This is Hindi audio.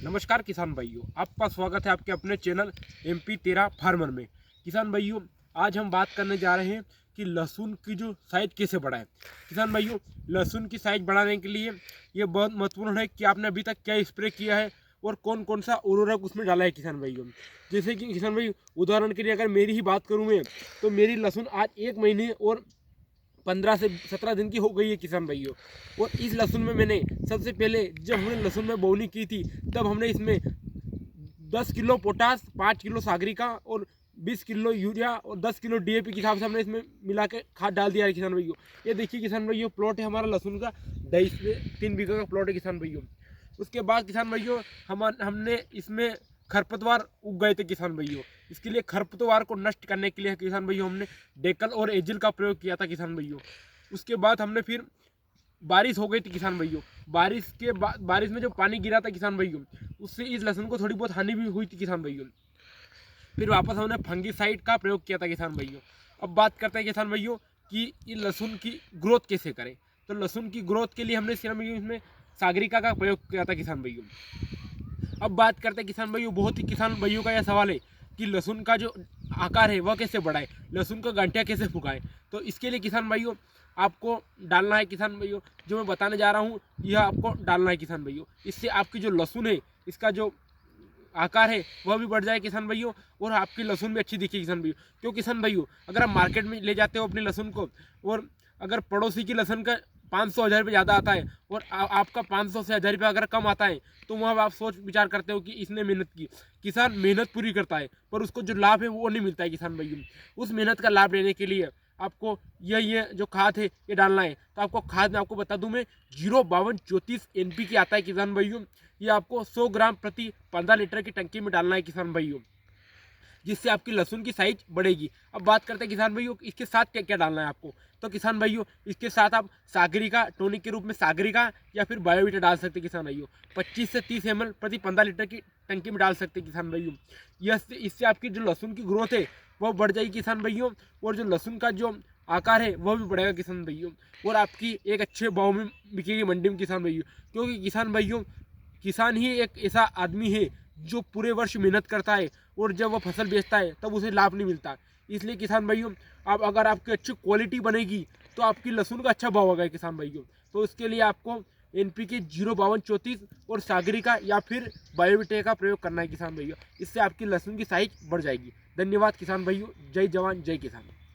नमस्कार किसान भाइयों, आपका स्वागत है आपके अपने चैनल MP13 फार्मर में। किसान भाइयों, आज हम बात करने जा रहे हैं कि लहसुन की जो साइज कैसे बढ़ाएं। किसान भाइयों, लहसुन की साइज बढ़ाने के लिए ये बहुत महत्वपूर्ण है कि आपने अभी तक क्या स्प्रे किया है और कौन कौन सा उर्वरक उसमें डाला है। किसान भाइयों, जैसे कि किसान भाई उदाहरण के लिए अगर मेरी ही बात करूँ मैं, तो मेरी लहसुन आज 1 महीने और 15 से 17 दिन की हो गई है किसान भाइयों। और इस लहसुन में मैंने सबसे पहले जब हमने लहसुन में बोवनी की थी, तब हमने इसमें 10 किलो पोटास, 5 किलो सागरिका और 20 किलो यूरिया और 10 किलो DAP के हिसाब से हमने इसमें मिला के खाद डाल दिया है किसान भाइयों। ये देखिए किसान भाइयों, प्लॉट है हमारा लहसुन का 2.5 से 3 बीघा का प्लॉट है किसान भाइयों। उसके बाद किसान भाइयों हमने इसमें खरपतवार उग गए थे किसान भाइयों। इसके लिए खरपतवार को नष्ट करने के लिए किसान भाइयों हमने डेकल और एजिल का प्रयोग किया था किसान भाइयों। उसके बाद हमने फिर बारिश हो गई थी किसान भाइयों। बारिश के बाद बारिश में जो पानी गिरा था किसान भाइयों, उससे इस लहसुन को थोड़ी बहुत हानि भी हुई थी किसान भाइयों। फिर वापस हमने फंगीसाइड का प्रयोग किया था किसान भाइयों। अब बात करते हैं किसान भाइयों कि ये लहसुन की ग्रोथ कैसे करें। तो लहसुन की ग्रोथ के लिए हमने इसमें सागरिका का प्रयोग किया था किसान भाइयों। अब बात करते हैं किसान भाइयों, बहुत ही किसान भाइयों का यह सवाल है कि लहसुन का जो आकार है वह कैसे बढ़ाए, लहसुन का गांठिया कैसे फुकाए। तो इसके लिए किसान भाइयों आपको डालना है किसान भाइयों, जो मैं बताने जा रहा हूँ यह आपको डालना है किसान भाइयों। इससे आपकी जो लहसुन है इसका जो आकार है वह भी बढ़ जाए किसान भाइयों, और आपकी लहसुन भी अच्छी दिखे किसान भाइयों। क्यों किसान भाइयों, अगर आप मार्केट में ले जाते हो अपनी लहसुन को, और अगर पड़ोसी की लहसुन का 500-1000 रुपये ज़्यादा आता है और आपका 500 से 1000 रुपये अगर कम आता है, तो वहाँ आप सोच विचार करते हो कि इसने मेहनत की। किसान मेहनत पूरी करता है पर उसको जो लाभ है वो नहीं मिलता है किसान भाइयों। उस मेहनत का लाभ लेने के लिए आपको ये जो खाद है ये डालना है। तो आपको खाद में आपको बता दूं मैं, 05234 NPK आता है किसान भाइयों। ये आपको 100 ग्राम प्रति 15 लीटर की टंकी में डालना है किसान भाइयों, जिससे आपकी लहसुन की साइज बढ़ेगी। अब बात करते हैं किसान भाइयों इसके साथ क्या क्या डालना है आपको। तो किसान भाइयों इसके साथ आप सागरिका टॉनिक के रूप में सागरिका या फिर बायोवीटा डाल सकते हैं किसान भाइयों। 25 से 30 ml प्रति 15 लीटर की टंकी में डाल सकते हैं किसान भाइयों। इससे आपकी जो लहसुन की ग्रोथ है वह बढ़ जाएगी किसान भाइयों, और जो लहसुन का जो आकार है वह भी बढ़ेगा किसान भाइयों, और आपकी एक अच्छे भाव में बिकेगी मंडी में किसान भाइयों। क्योंकि किसान भाइयों, किसान ही एक ऐसा आदमी है जो पूरे वर्ष मेहनत करता है और जब वो फसल बेचता है तब उसे लाभ नहीं मिलता। इसलिए किसान भाइयों, आप अगर आपकी अच्छी क्वालिटी बनेगी तो आपकी लहसुन का अच्छा भाव होगा किसान भाइयों। तो इसके लिए आपको NPK 05234 और सागरिका या फिर बायोविटे का प्रयोग करना है किसान भाइयों। इससे आपकी लहसुन की साइज बढ़ जाएगी। धन्यवाद किसान भाइयों, जय जवान जय किसान।